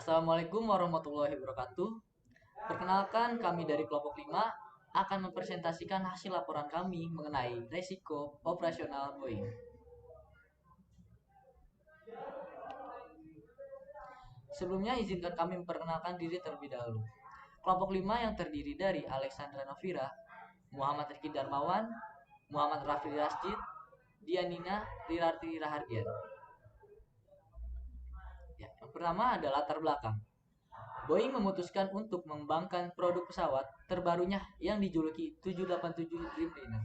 Assalamualaikum warahmatullahi wabarakatuh. Perkenalkan, kami dari kelompok 5 akan mempresentasikan hasil laporan kami mengenai resiko operasional Boeing. Sebelumnya izinkan kami memperkenalkan diri terlebih dahulu. Kelompok 5 yang terdiri dari Alexandra Novira, Muhammad Riki Darmawan, Muhammad Rafi Rasjid, Dianina Rirarti Rahardian. Yang pertama adalah latar belakang. Boeing memutuskan untuk mengembangkan produk pesawat terbarunya yang dijuluki 787 Dreamliner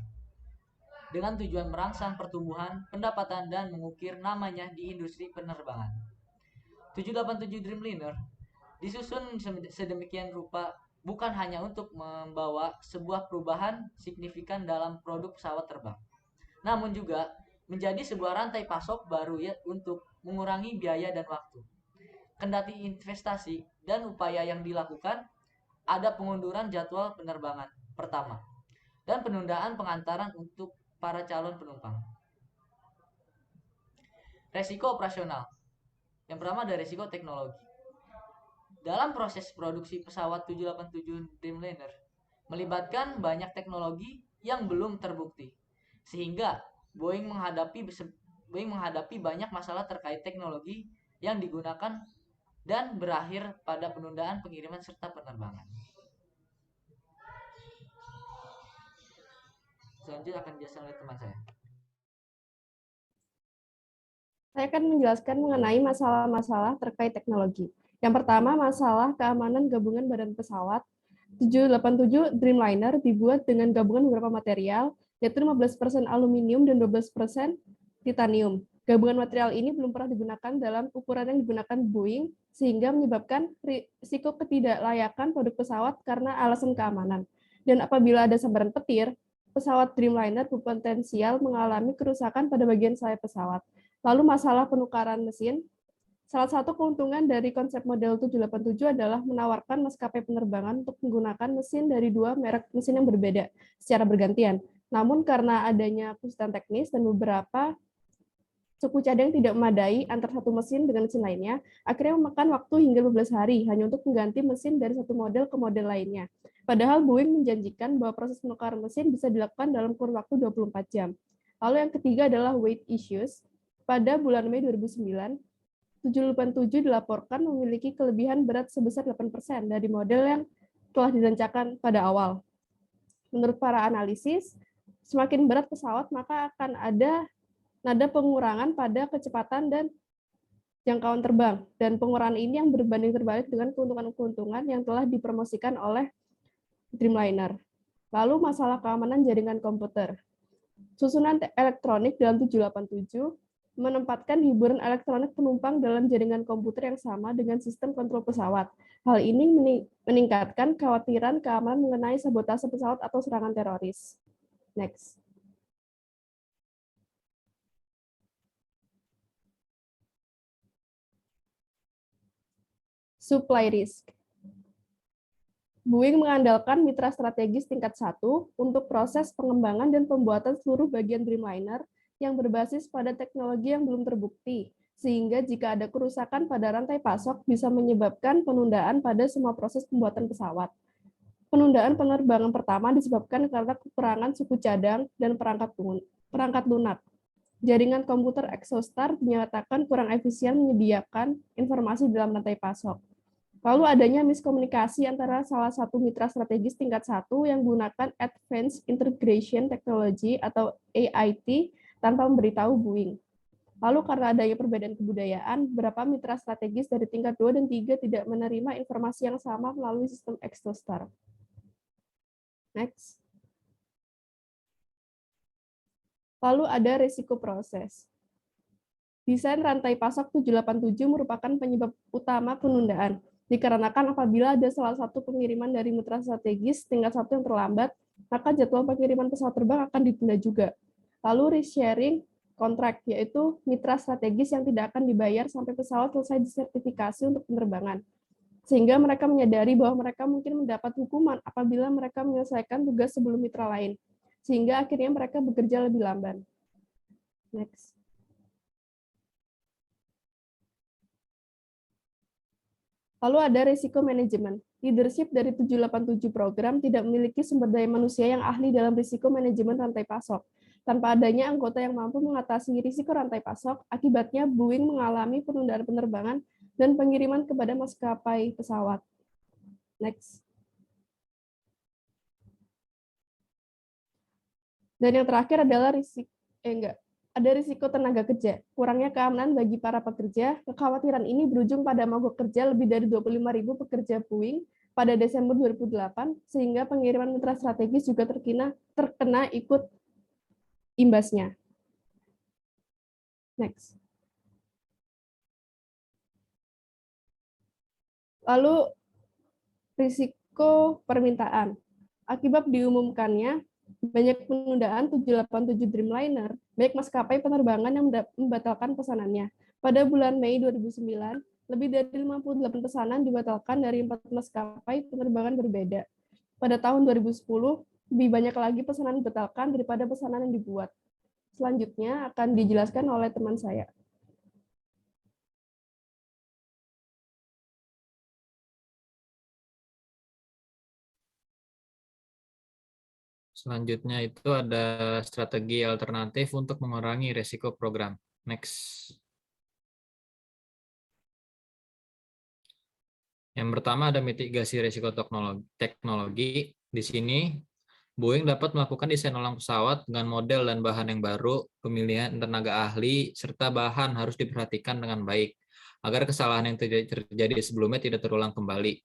dengan tujuan merangsang pertumbuhan, pendapatan, dan mengukir namanya di industri penerbangan. 787 Dreamliner disusun sedemikian rupa bukan hanya untuk membawa sebuah perubahan signifikan dalam produk pesawat terbang, namun juga menjadi sebuah rantai pasok baru ya untuk mengurangi biaya dan waktu. Kendati investasi dan upaya yang dilakukan, ada pengunduran jadwal penerbangan pertama dan penundaan pengantaran untuk para calon penumpang. Resiko operasional. Yang pertama ada resiko teknologi. Dalam proses produksi pesawat 787 Dreamliner melibatkan banyak teknologi yang belum terbukti, sehingga Boeing menghadapi banyak masalah terkait teknologi yang digunakan dan berakhir pada penundaan pengiriman serta penerbangan. Selanjutnya akan dijelaskan oleh teman saya. Saya akan menjelaskan mengenai masalah-masalah terkait teknologi. Yang pertama, masalah keamanan gabungan badan pesawat. 787 Dreamliner dibuat dengan gabungan beberapa material, yaitu 15% aluminium dan 12% titanium. Gabungan material ini belum pernah digunakan dalam ukuran yang digunakan Boeing, sehingga menyebabkan risiko ketidaklayakan produk pesawat karena alasan keamanan. Dan apabila ada sambaran petir, pesawat Dreamliner berpotensial mengalami kerusakan pada bagian sayap pesawat. Lalu masalah penukaran mesin. Salah satu keuntungan dari konsep model 787 adalah menawarkan maskapai penerbangan untuk menggunakan mesin dari dua merek mesin yang berbeda secara bergantian. Namun karena adanya kesulitan teknis dan beberapa suku cadang tidak memadai antara satu mesin dengan mesin lainnya, akhirnya memakan waktu hingga 12 hari hanya untuk mengganti mesin dari satu model ke model lainnya. Padahal Boeing menjanjikan bahwa proses penukaran mesin bisa dilakukan dalam kurun waktu 24 jam. Lalu yang ketiga adalah weight issues. Pada bulan Mei 2009, 787 dilaporkan memiliki kelebihan berat sebesar 8% dari model yang telah direncanakan pada awal. Menurut para analisis, semakin berat pesawat maka akan ada nada pengurangan pada kecepatan dan jangkauan terbang. Dan pengurangan ini yang berbanding terbalik dengan keuntungan-keuntungan yang telah dipromosikan oleh Dreamliner. Lalu masalah keamanan jaringan komputer. Susunan elektronik dalam 787 menempatkan hiburan elektronik penumpang dalam jaringan komputer yang sama dengan sistem kontrol pesawat. Hal ini meningkatkan kekhawatiran keamanan mengenai sabotase pesawat atau serangan teroris. Next. Supply risk. Boeing mengandalkan mitra strategis tingkat 1 untuk proses pengembangan dan pembuatan seluruh bagian Dreamliner yang berbasis pada teknologi yang belum terbukti, sehingga jika ada kerusakan pada rantai pasok bisa menyebabkan penundaan pada semua proses pembuatan pesawat. Penundaan penerbangan pertama disebabkan karena kekurangan suku cadang dan perangkat lunak. Jaringan komputer ExoStar dinyatakan kurang efisien menyediakan informasi dalam rantai pasok. Lalu adanya miskomunikasi antara salah satu mitra strategis tingkat 1 yang menggunakan Advanced Integration Technology atau AIT tanpa memberitahu Boeing. Lalu karena adanya perbedaan kebudayaan, beberapa mitra strategis dari tingkat 2 dan 3 tidak menerima informasi yang sama melalui sistem ExoStar. Next. Lalu ada risiko proses. Desain rantai pasok 787 merupakan penyebab utama penundaan. Dikarenakan apabila ada salah satu pengiriman dari mitra strategis tingkat 1 yang terlambat, maka jadwal pengiriman pesawat terbang akan ditunda juga. Lalu risk sharing contract, yaitu mitra strategis yang tidak akan dibayar sampai pesawat selesai disertifikasi untuk penerbangan. Sehingga mereka menyadari bahwa mereka mungkin mendapat hukuman apabila mereka menyelesaikan tugas sebelum mitra lain. Sehingga akhirnya mereka bekerja lebih lamban. Next. Lalu ada risiko manajemen. Leadership dari 787 program tidak memiliki sumber daya manusia yang ahli dalam risiko manajemen rantai pasok. Tanpa adanya anggota yang mampu mengatasi risiko rantai pasok, akibatnya Boeing mengalami penundaan penerbangan dan pengiriman kepada maskapai pesawat. Next. Dan yang terakhir adalah risiko tenaga kerja. Kurangnya keamanan bagi para pekerja, kekhawatiran ini berujung pada mogok kerja lebih dari 25.000 pekerja Boeing pada Desember 2008, sehingga pengiriman mitra strategis juga terkena ikut imbasnya. Next. Lalu, risiko permintaan. Akibat diumumkannya banyak penundaan 787 Dreamliner, banyak maskapai penerbangan yang membatalkan pesanannya. Pada bulan Mei 2009, lebih dari 58 pesanan dibatalkan dari 4 maskapai penerbangan berbeda. Pada tahun 2010, lebih banyak lagi pesanan dibatalkan daripada pesanan yang dibuat. Selanjutnya akan dijelaskan oleh teman saya. Selanjutnya itu ada strategi alternatif untuk mengurangi risiko program. Next. Yang pertama ada mitigasi risiko teknologi. Di sini, Boeing dapat melakukan desain ulang pesawat dengan model dan bahan yang baru, pemilihan tenaga ahli, serta bahan harus diperhatikan dengan baik, agar kesalahan yang terjadi sebelumnya tidak terulang kembali.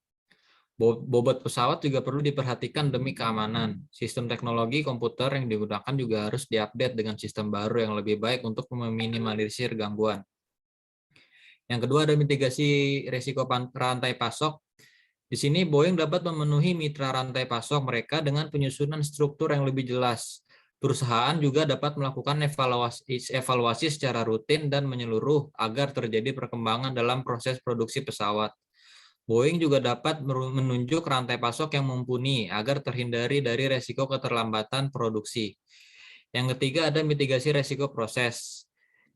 Bobot pesawat juga perlu diperhatikan demi keamanan. Sistem teknologi komputer yang digunakan juga harus diupdate dengan sistem baru yang lebih baik untuk meminimalisir gangguan. Yang kedua ada mitigasi risiko rantai pasok. Di sini Boeing dapat memenuhi mitra rantai pasok mereka dengan penyusunan struktur yang lebih jelas. Perusahaan juga dapat melakukan evaluasi secara rutin dan menyeluruh agar terjadi perkembangan dalam proses produksi pesawat. Boeing juga dapat menunjuk rantai pasok yang mumpuni agar terhindari dari resiko keterlambatan produksi. Yang ketiga ada mitigasi resiko proses.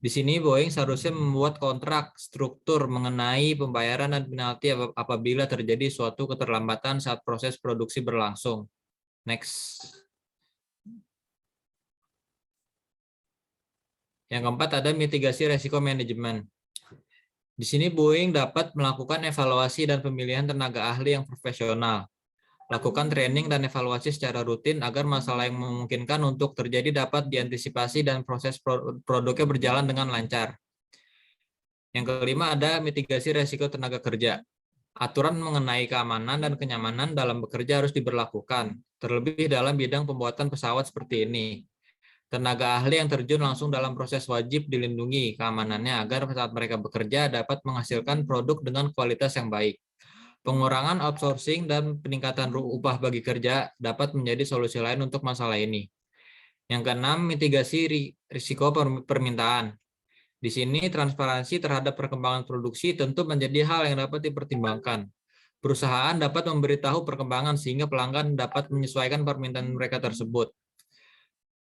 Di sini Boeing seharusnya membuat kontrak struktur mengenai pembayaran dan penalti apabila terjadi suatu keterlambatan saat proses produksi berlangsung. Next. Yang keempat ada mitigasi resiko manajemen. Di sini Boeing dapat melakukan evaluasi dan pemilihan tenaga ahli yang profesional. Lakukan training dan evaluasi secara rutin agar masalah yang memungkinkan untuk terjadi dapat diantisipasi dan proses produknya berjalan dengan lancar. Yang kelima ada mitigasi resiko tenaga kerja. Aturan mengenai keamanan dan kenyamanan dalam bekerja harus diberlakukan, terlebih dalam bidang pembuatan pesawat seperti ini. Tenaga ahli yang terjun langsung dalam proses wajib dilindungi keamanannya agar saat mereka bekerja dapat menghasilkan produk dengan kualitas yang baik. Pengurangan outsourcing dan peningkatan upah bagi kerja dapat menjadi solusi lain untuk masalah ini. Yang keenam, mitigasi risiko permintaan. Di sini transparansi terhadap perkembangan produksi tentu menjadi hal yang dapat dipertimbangkan. Perusahaan dapat memberitahu perkembangan sehingga pelanggan dapat menyesuaikan permintaan mereka tersebut.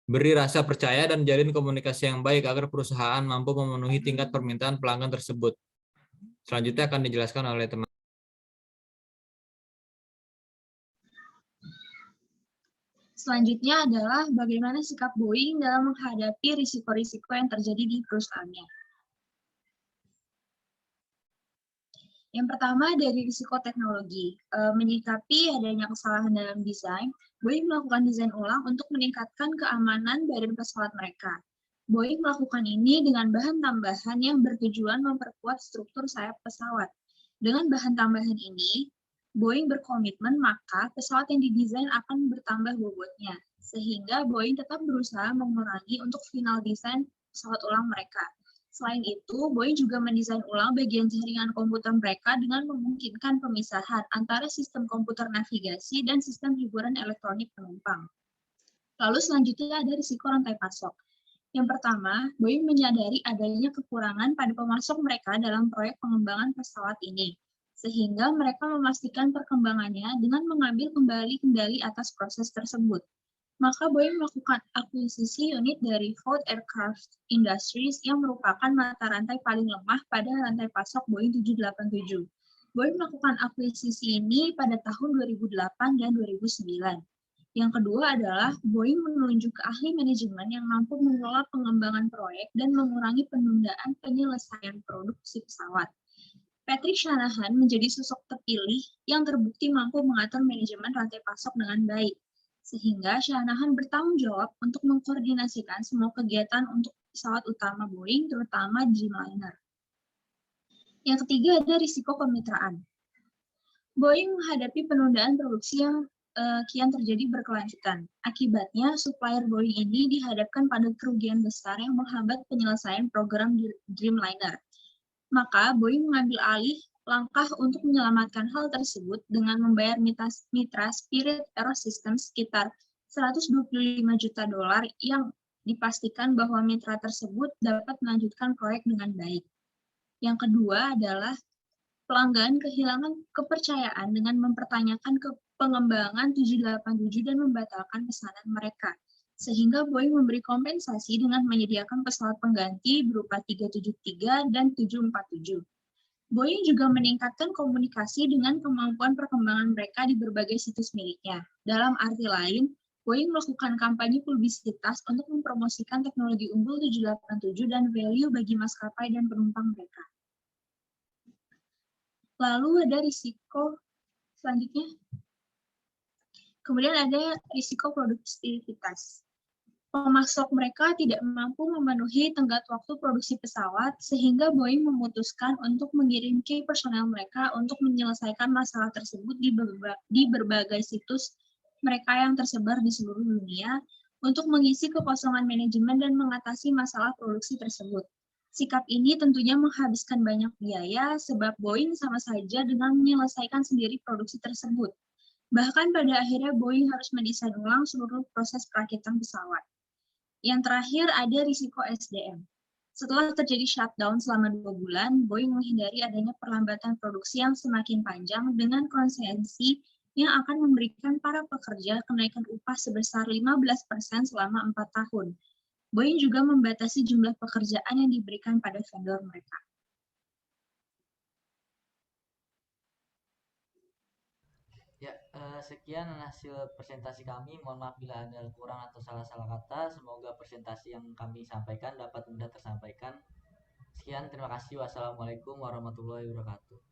Beri rasa percaya dan jalin komunikasi yang baik agar perusahaan mampu memenuhi tingkat permintaan pelanggan tersebut. Selanjutnya akan dijelaskan oleh teman. Selanjutnya adalah bagaimana sikap Boeing dalam menghadapi risiko-risiko yang terjadi di perusahaannya. Yang pertama dari risiko teknologi. Menyikapi adanya kesalahan dalam desain, Boeing melakukan desain ulang untuk meningkatkan keamanan badan pesawat mereka. Boeing melakukan ini dengan bahan tambahan yang bertujuan memperkuat struktur sayap pesawat. Dengan bahan tambahan ini, Boeing berkomitmen maka pesawat yang didesain akan bertambah bobotnya, sehingga Boeing tetap berusaha mengurangi untuk final desain pesawat ulang mereka. Selain itu, Boeing juga mendesain ulang bagian jaringan komputer mereka dengan memungkinkan pemisahan antara sistem komputer navigasi dan sistem hiburan elektronik penumpang. Lalu selanjutnya ada risiko rantai pasok. Yang pertama, Boeing menyadari adanya kekurangan pada pemasok mereka dalam proyek pengembangan pesawat ini, sehingga mereka memastikan perkembangannya dengan mengambil kembali kendali atas proses tersebut. Maka Boeing melakukan akuisisi unit dari Ford Aircraft Industries yang merupakan mata rantai paling lemah pada rantai pasok Boeing 787. Boeing melakukan akuisisi ini pada tahun 2008 dan 2009. Yang kedua adalah Boeing menunjuk ahli manajemen yang mampu mengelola pengembangan proyek dan mengurangi penundaan penyelesaian produksi pesawat. Patrick Shanahan menjadi sosok terpilih yang terbukti mampu mengatur manajemen rantai pasok dengan baik, sehingga Shanahan bertanggung jawab untuk mengkoordinasikan semua kegiatan untuk pesawat utama Boeing, terutama Dreamliner. Yang ketiga ada risiko kemitraan. Boeing menghadapi penundaan produksi yang kian terjadi berkelanjutan. Akibatnya, supplier Boeing ini dihadapkan pada kerugian besar yang menghambat penyelesaian program Dreamliner. Maka, Boeing mengambil alih langkah untuk menyelamatkan hal tersebut dengan membayar mitra Spirit AeroSystems sekitar $125 juta yang dipastikan bahwa mitra tersebut dapat melanjutkan proyek dengan baik. Yang kedua adalah pelanggan kehilangan kepercayaan dengan mempertanyakan pengembangan 787 dan membatalkan pesanan mereka, sehingga Boeing memberi kompensasi dengan menyediakan pesawat pengganti berupa 373 dan 747. Boeing juga meningkatkan komunikasi dengan kemampuan perkembangan mereka di berbagai situs miliknya. Dalam arti lain, Boeing melakukan kampanye publisitas untuk mempromosikan teknologi unggul 787 dan value bagi maskapai dan penumpang mereka. Lalu ada risiko selanjutnya. Kemudian ada risiko produktivitas. Pemasok mereka tidak mampu memenuhi tenggat waktu produksi pesawat, sehingga Boeing memutuskan untuk mengirim key personel mereka untuk menyelesaikan masalah tersebut di berbagai situs mereka yang tersebar di seluruh dunia untuk mengisi kekosongan manajemen dan mengatasi masalah produksi tersebut. Sikap ini tentunya menghabiskan banyak biaya, sebab Boeing sama saja dengan menyelesaikan sendiri produksi tersebut. Bahkan pada akhirnya Boeing harus mendesain ulang seluruh proses perakitan pesawat. Yang terakhir ada risiko SDM. Setelah terjadi shutdown selama 2 bulan, Boeing menghindari adanya perlambatan produksi yang semakin panjang dengan konsekuensi yang akan memberikan para pekerja kenaikan upah sebesar 15% selama 4 tahun. Boeing juga membatasi jumlah pekerjaan yang diberikan pada vendor mereka. Ya, sekian hasil presentasi kami. Mohon maaf bila ada kurang atau salah-salah kata. Semoga presentasi yang kami sampaikan dapat mudah tersampaikan. Sekian, terima kasih. Wassalamualaikum warahmatullahi wabarakatuh.